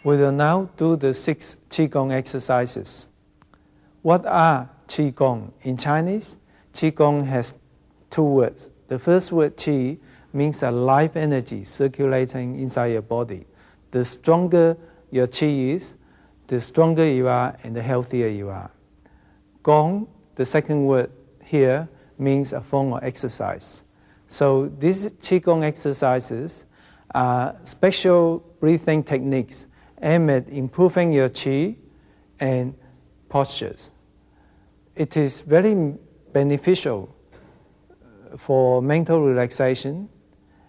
We will now do the 6 qigong exercises. What are qigong? In Chinese, qigong has 2 words. The first word, qi, means a life energy circulating inside your body. The stronger your qi is, the stronger you are and the healthier you are. Gong, the second word here, means a form of exercise. So these qigong exercises are special breathing techniques aimed at improving your qi and postures. It is very beneficial for mental relaxation,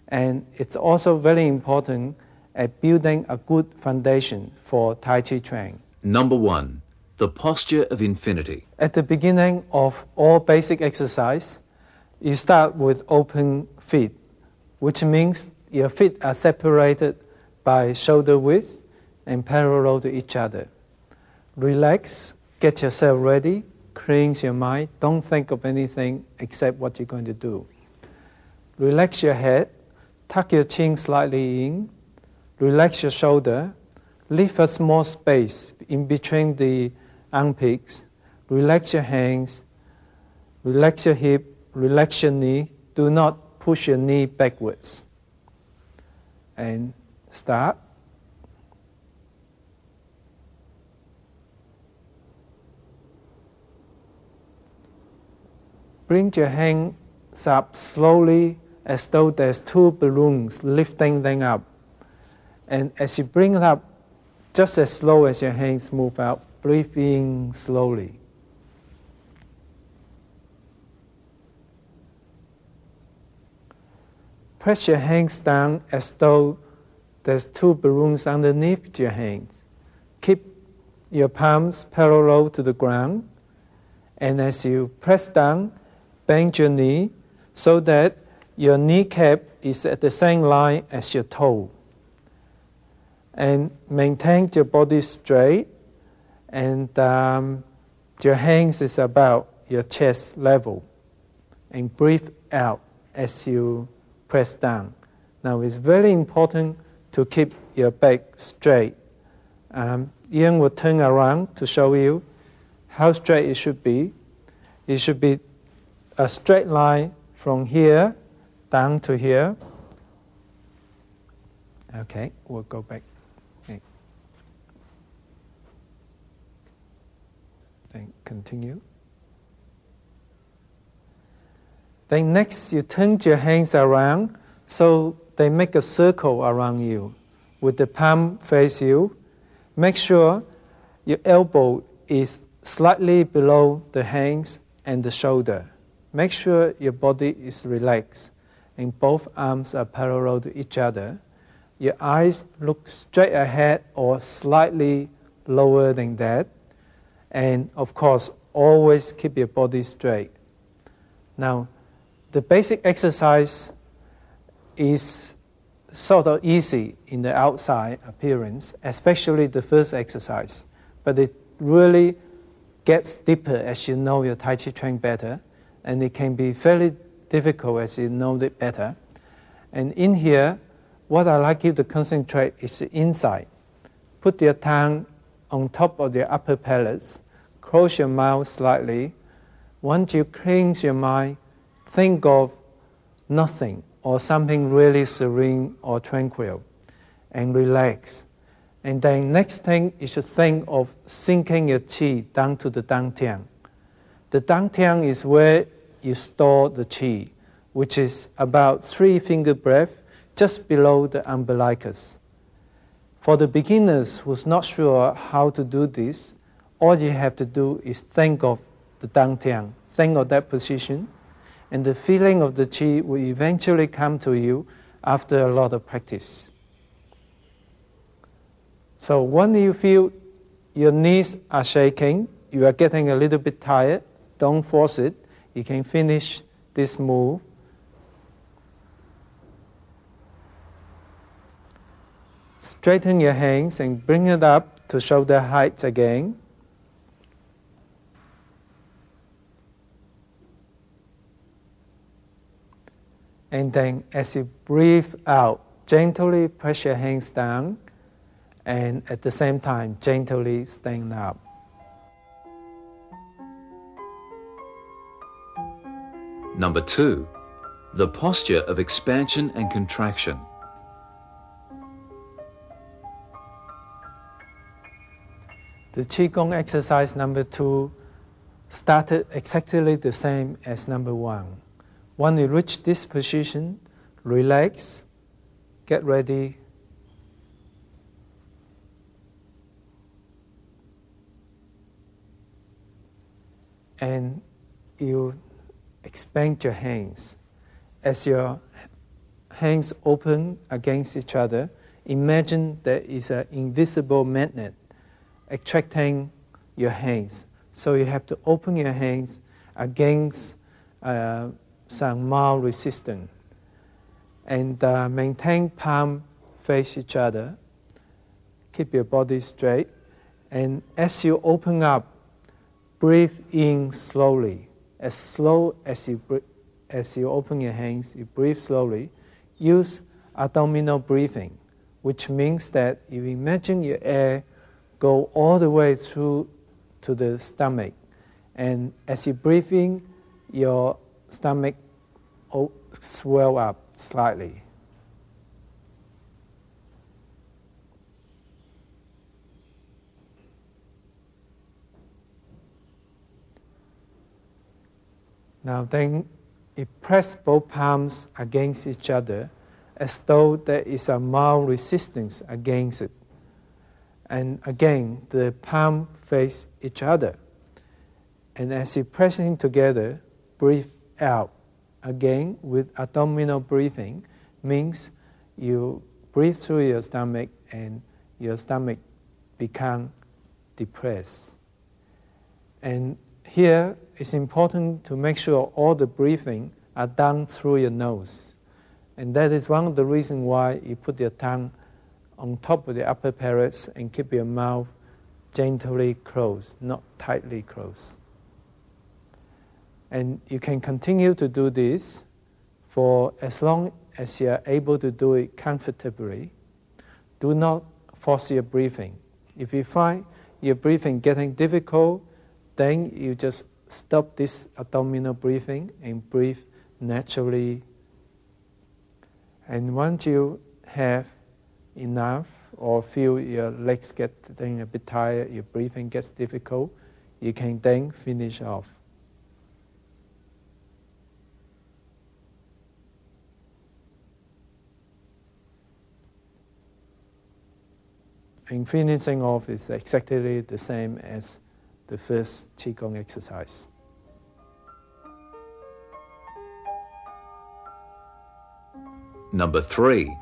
and it's also very important at building a good foundation for Tai Chi training. Number 1, the posture of infinity. At the beginning of all basic exercise, you start with open feet, which means your feet are separated by shoulder width and parallel to each other. Relax, get yourself ready, cleanse your mind, don't think of anything except what you're going to do. Relax your head, tuck your chin slightly in, relax your shoulder, leave a small space in between the armpits, relax your hands, relax your hip, relax your knee, do not push your knee backwards. And start. Bring your hands up slowly as though there's 2 balloons lifting them up. And as you bring it up, just as slow as your hands move out, breathe in slowly. Press your hands down as though there's 2 balloons underneath your hands. Keep your palms parallel to the ground. And as you press down, bend your knee so that your kneecap is at the same line as your toe. And maintain your body straight, and your hands is about your chest level. And breathe out as you press down. Now it's very important to keep your back straight. Ian will turn around to show you how straight it should be. It should be a straight line from here down to here. Okay, we'll go back. Okay. Then continue. Then next, you turn your hands around so they make a circle around you with the palm face you. Make sure your elbow is slightly below the hands and the shoulder. Make sure your body is relaxed and both arms are parallel to each other. Your eyes look straight ahead or slightly lower than that. And of course, always keep your body straight. Now, the basic exercise is sort of easy in the outside appearance, especially the first exercise. But it really gets deeper as you know your Tai Chi training better, and it can be fairly difficult as you know it better. And in here, what I like you to concentrate is the inside. Put your tongue on top of the upper palate, close your mouth slightly. Once you cleanse your mind, think of nothing or something really serene or tranquil, and relax. And then next thing, you should think of sinking your qi down to the dantian. The dantian is where you store the qi, which is about 3 finger breadth just below the umbilicus. For the beginners who's not sure how to do this, all you have to do is think of the dantian, think of that position, and the feeling of the qi will eventually come to you after a lot of practice. So when you feel your knees are shaking, you are getting a little bit tired, don't force it. You can finish this move. Straighten your hands and bring it up to shoulder height again. And then as you breathe out, gently press your hands down and at the same time gently stand up. Number 2, the posture of expansion and contraction. The qigong exercise number 2 started exactly the same as number 1. When you reach this position, relax, get ready, and you expand your hands. As your hands open against each other, imagine there is an invisible magnet attracting your hands. So you have to open your hands against some mild resistance. And maintain palm face each other. Keep your body straight. And as you open up, breathe in slowly. As slow as you open your hands, you breathe slowly. Use abdominal breathing, which means that you imagine your air go all the way through to the stomach. And as you breathe in, your stomach swell up slightly. Now then, you press both palms against each other as though there is a mild resistance against it. And again, the palm face each other. And as you press in together, breathe out. Again, with abdominal breathing, means you breathe through your stomach and your stomach becomes depressed. And here, it's important to make sure all the breathing are done through your nose. And that is one of the reasons why you put your tongue on top of the upper palate and keep your mouth gently closed, not tightly closed. And you can continue to do this for as long as you are able to do it comfortably. Do not force your breathing. If you find your breathing getting difficult, then you just stop this abdominal breathing and breathe naturally. And once you have enough or feel your legs getting a bit tired, your breathing gets difficult, you can then finish off. And finishing off is exactly the same as the first qigong exercise. Number 3,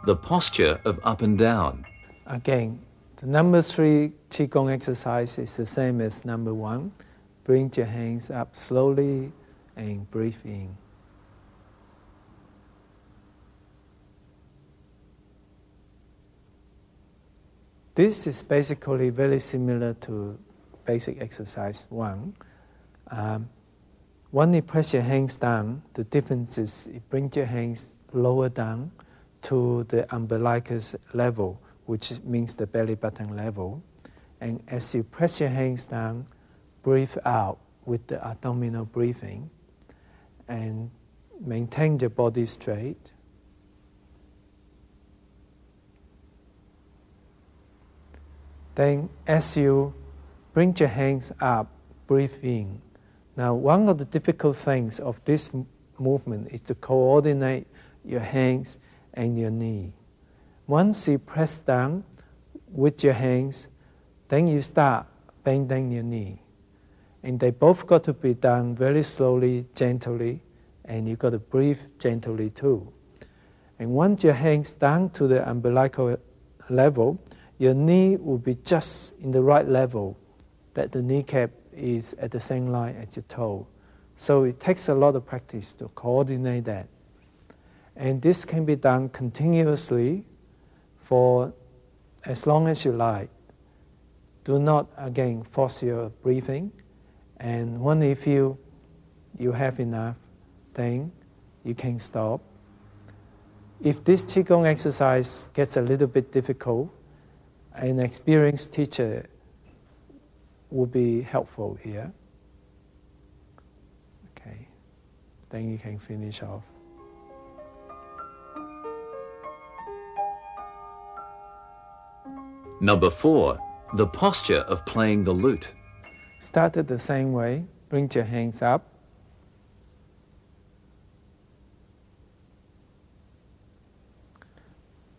the posture of up and down. Again, the number 3 qigong exercise is the same as number 1. Bring your hands up slowly and breathe in. This is basically very similar to basic exercise 1. When you press your hands down, the difference is you bring your hands lower down to the umbilicus level, which means the belly button level. And as you press your hands down, breathe out with the abdominal breathing and maintain your body straight. Then as you bring your hands up, breathe in. Now, one of the difficult things of this movement is to coordinate your hands and your knee. Once you press down with your hands, then you start bending your knee. And they both got to be done very slowly, gently, and you got to breathe gently too. And once your hands down to the umbilical level, your knee will be just in the right level, that the kneecap is at the same line as your toe. So it takes a lot of practice to coordinate that. And this can be done continuously for as long as you like. Do not, again, force your breathing. And when you feel you have enough, then you can stop. If this qigong exercise gets a little bit difficult, an experienced teacher would be helpful here. Okay, then you can finish off. Number 4, the posture of playing the lute. Start it the same way. Bring your hands up.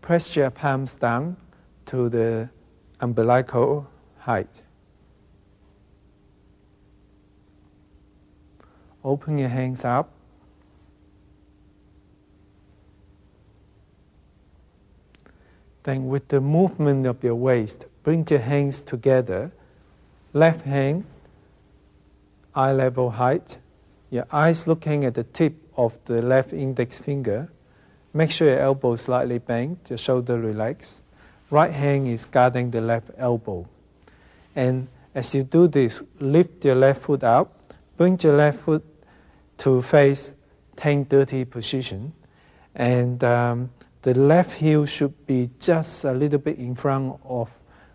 Press your palms down to the umbilical height. Open your hands up. Then with the movement of your waist, bring your hands together. Left hand, eye level height. Your eyes looking at the tip of the left index finger. Make sure your elbow is slightly bent, your shoulder relaxed. Right hand is guarding the left elbow. And as you do this, lift your left foot up. Bring your left foot to face 10-30 position. And the left heel should be just a little bit in front of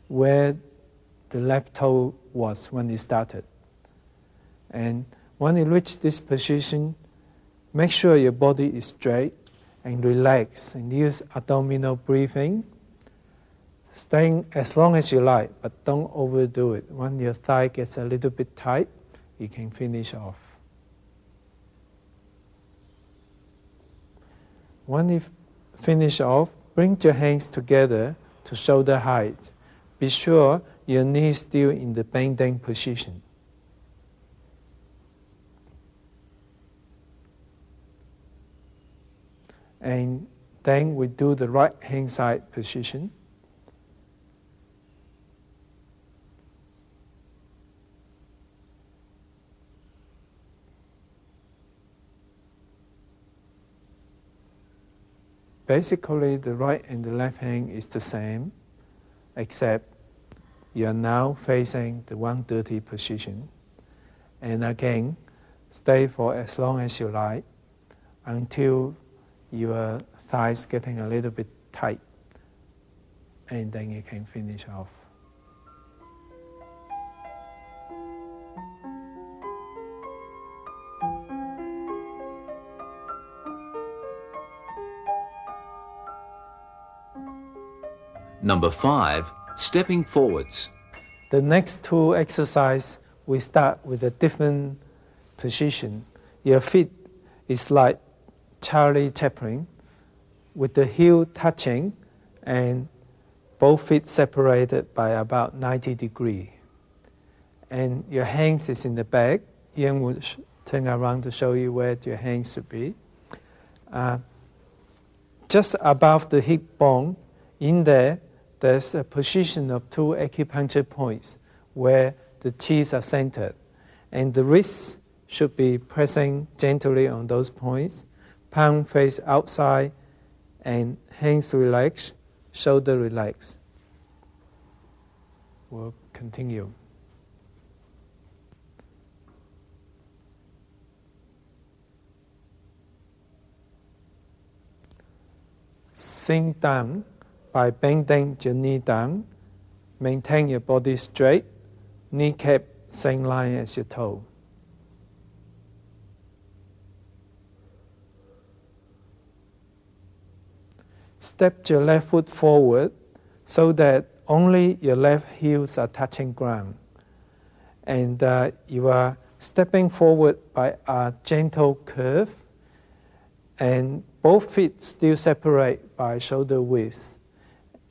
where the left toe was when it started. And when you reach this position, make sure your body is straight and relax, and use abdominal breathing. Staying as long as you like, but don't overdo it. When your thigh gets a little bit tight, you can finish off. When you finish off, bring your hands together to shoulder height. Be sure your knees still in the bending position. And then we do the right hand side position. Basically, the right and the left hand is the same, except you are now facing the 130 position. And again, stay for as long as you like until your thighs getting a little bit tight, and then you can finish off. Number 5, stepping forwards. The next two exercises, we start with a different position. Your feet is like Charlie Chaplin, with the heel touching and both feet separated by about 90 degrees. And your hands is in the back. Ian will turn around to show you where your hands should be. Just above the hip bone, there's a position of 2 acupuncture points where the chis are centered. And the wrists should be pressing gently on those points. Palm face outside and hands relaxed, shoulder relaxed. We'll continue. Sink down by bending your knee down. Maintain your body straight, kneecap same line as your toe. Step your left foot forward so that only your left heels are touching ground. And you are stepping forward by a gentle curve, and both feet still separate by shoulder width,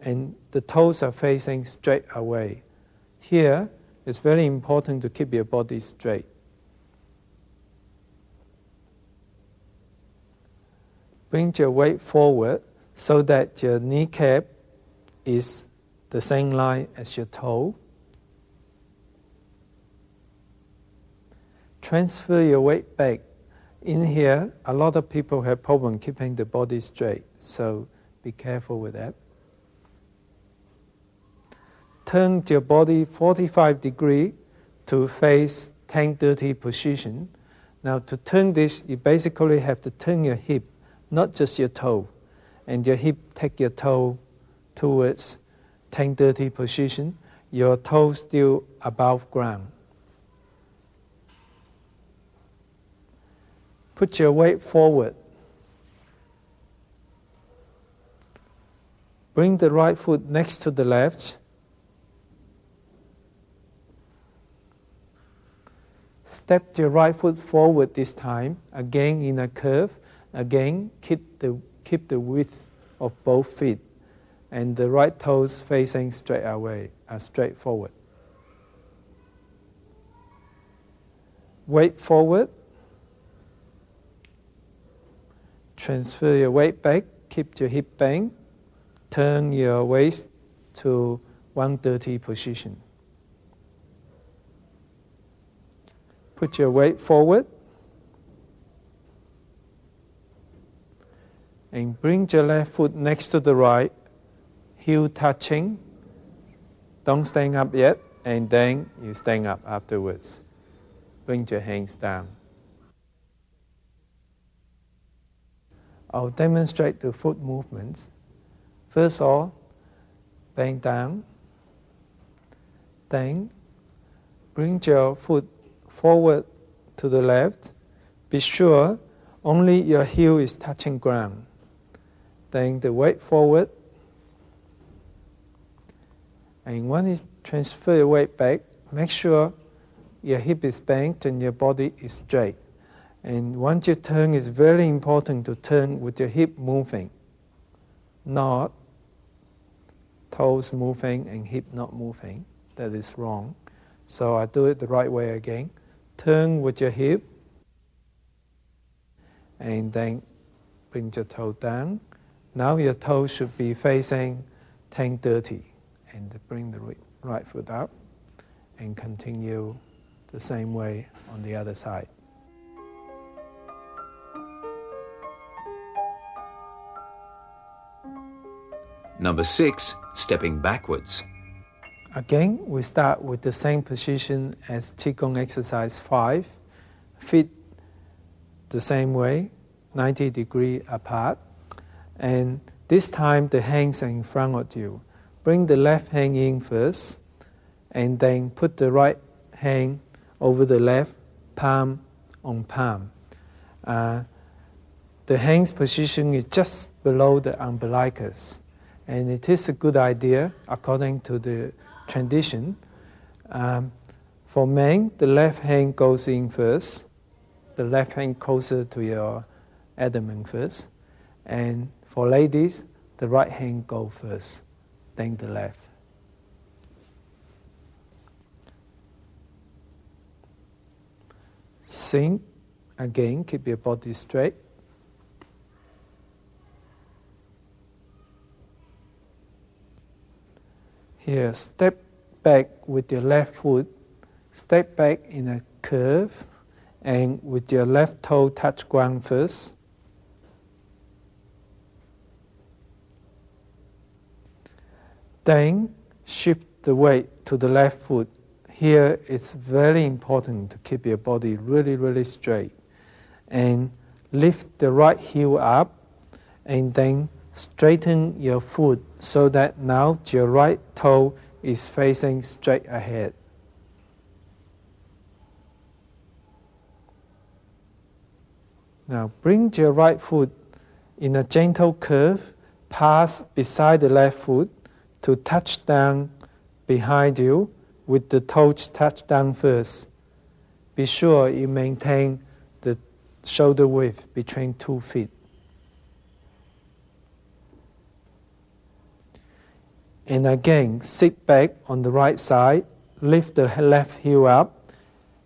and the toes are facing straight away. Here, it's very important to keep your body straight. Bring your weight forward so that your kneecap is the same line as your toe. Transfer your weight back. In here, a lot of people have problem keeping the body straight, so be careful with that. Turn your body 45 degrees to face 10-30 position. Now to turn this, you basically have to turn your hip, not just your toe. And your hip, take your toe towards 10-30 position, your toes still above ground. Put your weight forward. Bring the right foot next to the left. Step your right foot forward this time, again in a curve. Again, keep the width of both feet, and the right toes facing straight forward. Weight forward. Transfer your weight back. Keep your hip bent. Turn your waist to 130 position. Put your weight forward. And bring your left foot next to the right, heel touching. Don't stand up yet, and then you stand up afterwards. Bring your hands down. I'll demonstrate the foot movements. First of all, bend down. Then bring your foot forward to the left. Be sure only your heel is touching ground. Then the weight forward. And when you transfer your weight back, make sure your hip is bent and your body is straight. And once you turn, it's very important to turn with your hip moving, not toes moving and hip not moving. That is wrong. So I do it the right way again. Turn with your hip, and then bring your toe down. Now your toes should be facing 10-30, and bring the right foot up, and continue the same way on the other side. Number 6, stepping backwards. Again, we start with the same position as qigong exercise 5. Feet the same way, 90 degrees apart. And this time the hands are in front of you. Bring the left hand in first, and then put the right hand over the left, palm on palm. The hand's position is just below the umbilicus. And it is a good idea, according to the tradition. For men, the left hand goes in first, the left hand closer to your abdomen first. And for ladies, the right hand goes first, then the left. Sink, again, keep your body straight. Here, step back with your left foot, step back in a curve, and with your left toe touch ground first. Then shift the weight to the left foot. Here it's very important to keep your body really, really straight. And lift the right heel up, and then straighten your foot so that now your right toe is facing straight ahead. Now bring your right foot in a gentle curve, pass beside the left foot to touch down behind you with the toes touch down first. Be sure you maintain the shoulder width between 2 feet. And again, sit back on the right side, lift the left heel up,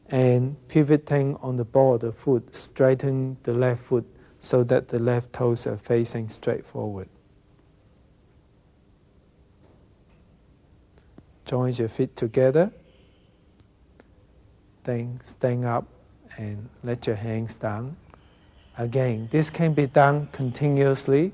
and pivoting on the ball of the foot, straighten the left foot so that the left toes are facing straight forward. Join your feet together, then stand up and let your hands down. Again, this can be done continuously